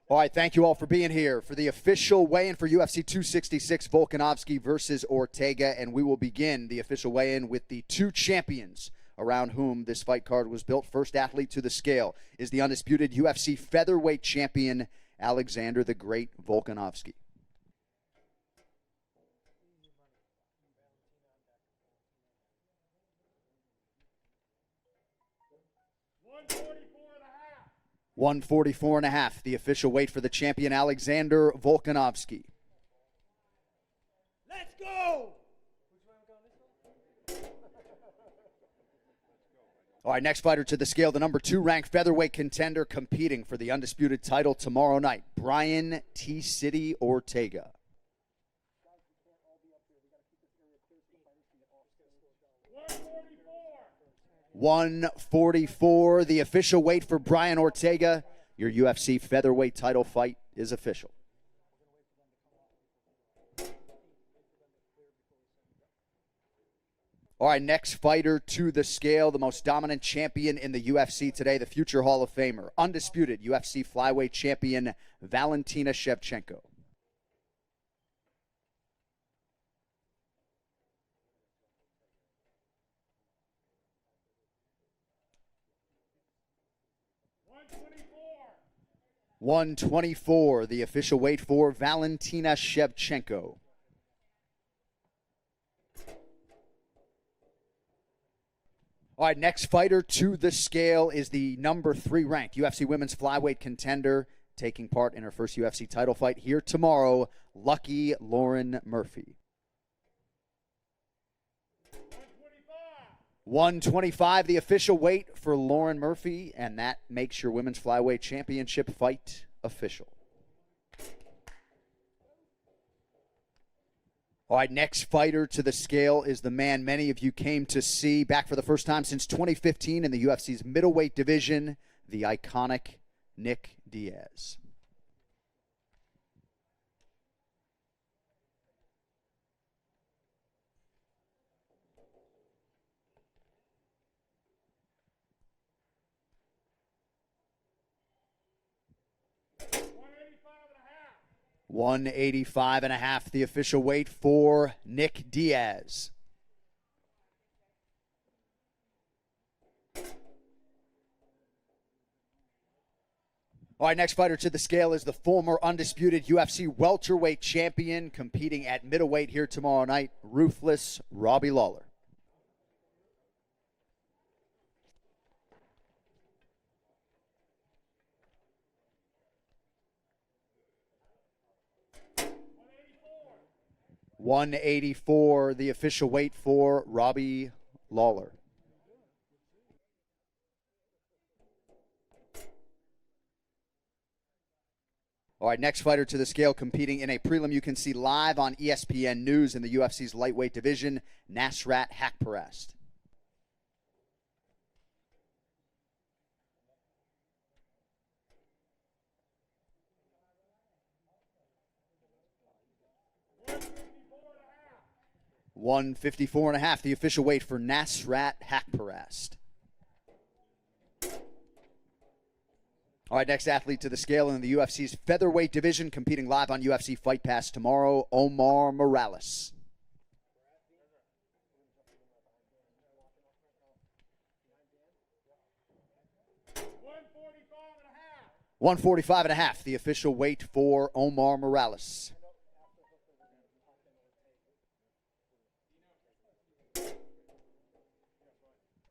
All right, thank you all for being here for the official weigh-in for UFC 266, Volkanovski versus Ortega, and we will begin the official weigh-in with the two champions around whom this fight card was built. First athlete to the scale is the undisputed UFC featherweight champion, Alexander the Great Volkanovski. $144.5, the official weight for the champion, Alexander Volkanovski. Let's go! All right, next fighter to the scale, the number 2 ranked featherweight contender competing for the undisputed title tomorrow night, Brian T-City Ortega. $144, the official weight for Brian Ortega. Your UFC featherweight title fight is official. All right, next fighter to the scale, the most dominant champion in the UFC today, the future Hall of Famer, undisputed UFC flyweight champion, Valentina Shevchenko. $124, the official weight for Valentina Shevchenko. All right, next fighter to the scale is the number 3 ranked UFC women's flyweight contender, taking part in her first UFC title fight here tomorrow, Lucky Lauren Murphy. $125, the official weight for Lauren Murphy, and that makes your women's flyweight championship fight official. All right, next fighter to the scale is the man many of you came to see back for the first time since 2015 in the UFC's middleweight division, the iconic Nick Diaz. $185.5, the official weight for Nick Diaz. All right, next fighter to the scale is the former undisputed UFC welterweight champion competing at middleweight here tomorrow night, ruthless Robbie Lawler. $184, the official weight for Robbie Lawler. All right, next fighter to the scale competing in a prelim you can see live on ESPN News in the UFC's lightweight division, Nasrat Hakparast. $154.5, the official weight for Nasrat Hakparast. All right, next athlete to the scale in the UFC's featherweight division, competing live on UFC Fight Pass tomorrow, Omar Morales. $145.5, the official weight for Omar Morales.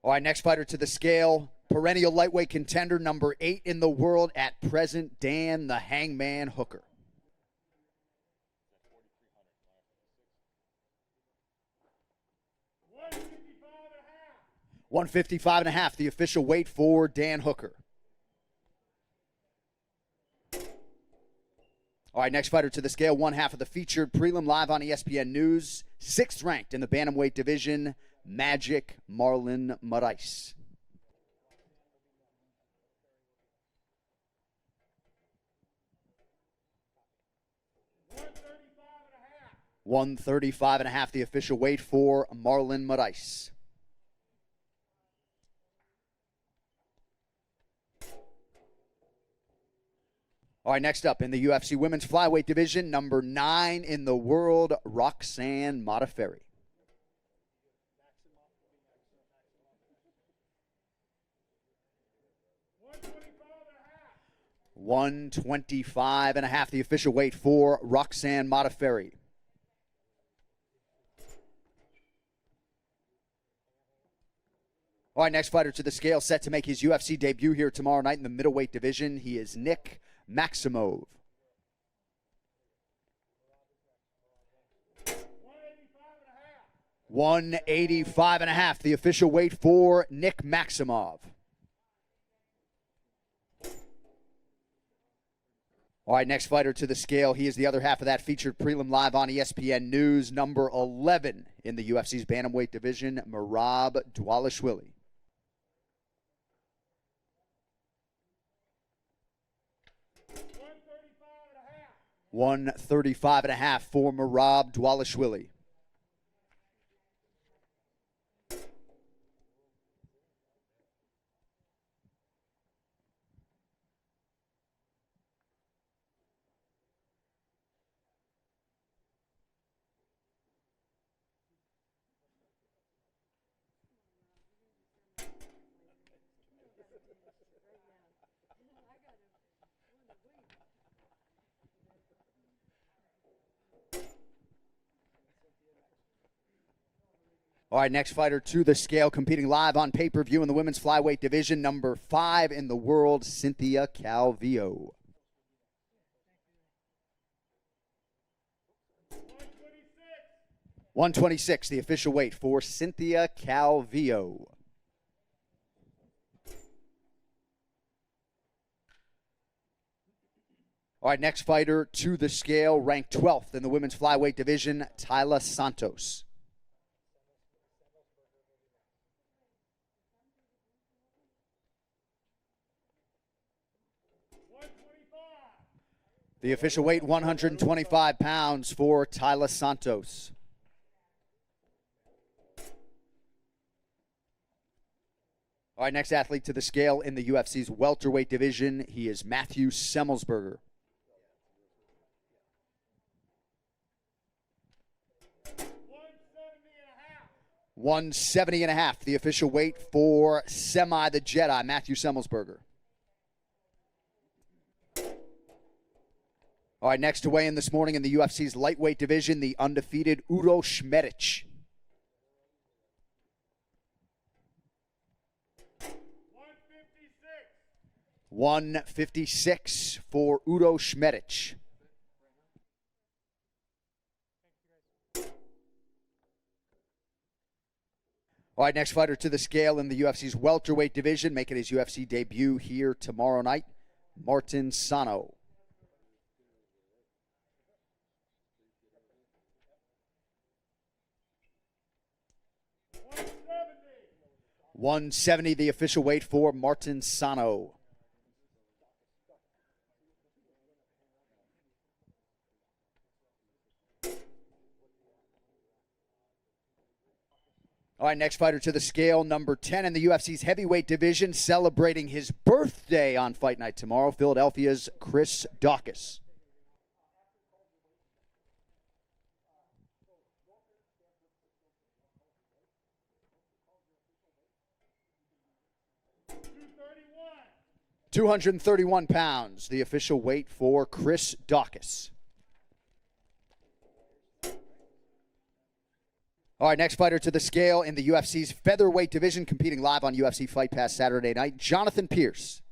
All right, next fighter to the scale, perennial lightweight contender, number 8 in the world at present, Dan the Hangman Hooker. $155.5, the official weight for Dan Hooker. All right, next fighter to the scale, one half of the featured prelim live on ESPN News, 6th ranked in the bantamweight division, Magic Marlon Moraes. $135.5, the official weight for Marlon Moraes. All right, next up in the UFC Women's Flyweight Division, number 9 in the world, Roxanne Ferry. 125.5, the official weight for Roxanne Ferry. All right, next fighter to the scale, set to make his UFC debut here tomorrow night in the middleweight division. He is Nick Maximove. 185.5, the official weight for Nick Maximov. All right, next fighter to the scale. He is the other half of that featured prelim live on ESPN News, number 11 in the UFC's bantamweight division, Merab Dvalishvili. 135.5 for Merab Dvalishvili. All right, next fighter to the scale, competing live on pay-per-view in the women's flyweight division, number 5 in the world, Cynthia Calvio. 126, the official weight for Cynthia Calvio. All right, next fighter to the scale, ranked 12th in the women's flyweight division, Taila Santos. 125. The official weight, 125 pounds for Taila Santos. All right, next athlete to the scale in the UFC's welterweight division, he is Matthew Semelsberger. 170.5, the official weight for Semi the Jedi, Matthew Semelsberger. All right, next to weigh in this morning in the UFC's lightweight division, the undefeated Uros Šmerić. 156 for Uros Šmerić. All right, next fighter to the scale in the UFC's welterweight division, making his UFC debut here tomorrow night, Martin Sano. 170, the official weight for Martin Sano. All right, next fighter to the scale, number 10 in the UFC's heavyweight division, celebrating his birthday on Fight Night tomorrow, Philadelphia's Chris Daukaus. 231 pounds, the official weight for Chris Daukaus. All right, next fighter to the scale in the UFC's featherweight division, competing live on UFC Fight Pass Saturday night, Jonathan Pierce.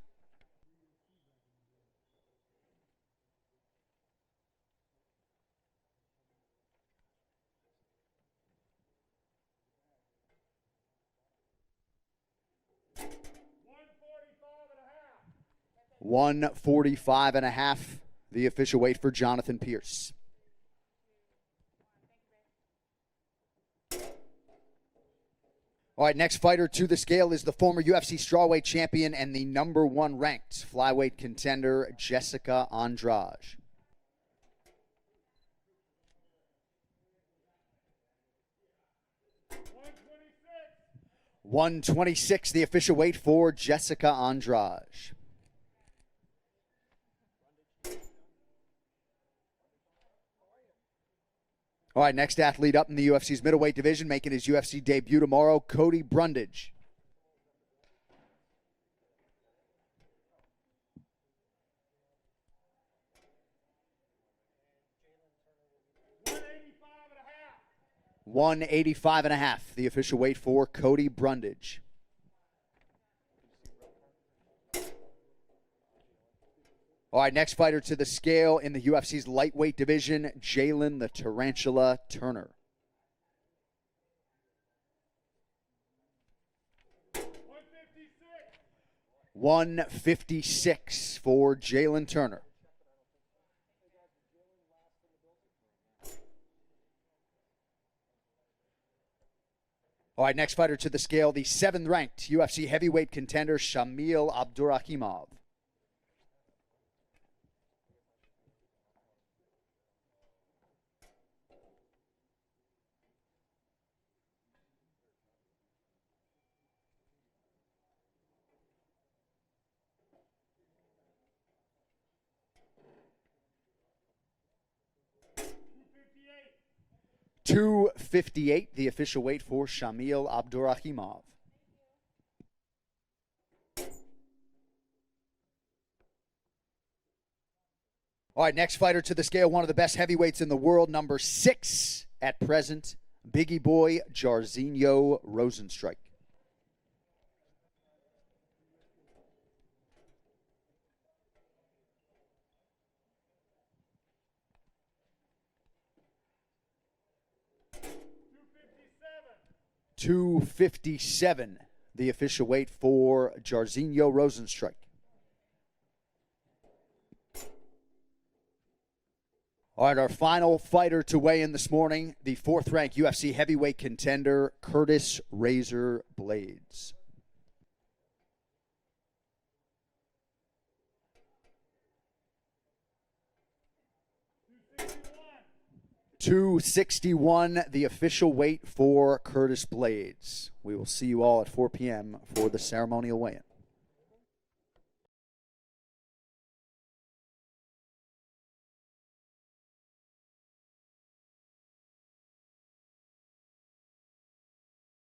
145.5, the official weight for Jonathan Pierce. All right, next fighter to the scale is the former UFC strawweight champion and the number 1 ranked flyweight contender, Jessica Andraj. 126, the official weight for Jessica Andraj. All right, next athlete up in the UFC's middleweight division, making his UFC debut tomorrow, Cody Brundage. $185.5, the official weight for Cody Brundage. All right, next fighter to the scale in the UFC's lightweight division, Jalen the Tarantula Turner. $156 for Jalen Turner. All right, next fighter to the scale, the 7th-ranked UFC heavyweight contender, Shamil Abdurakhimov. $258, the official weight for Shamil Abdurakhimov. All right, next fighter to the scale, one of the best heavyweights in the world, number 6 at present, Biggie Boy Jairzinho Rozenstruik. $257, the official weight for Jairzinho Rozenstruik. All right, our final fighter to weigh in this morning, the 4th-ranked UFC heavyweight contender, Curtis Razor Blades. $261, the official weight for Curtis Blades. We will see you all at 4 p.m. for the ceremonial weigh-in.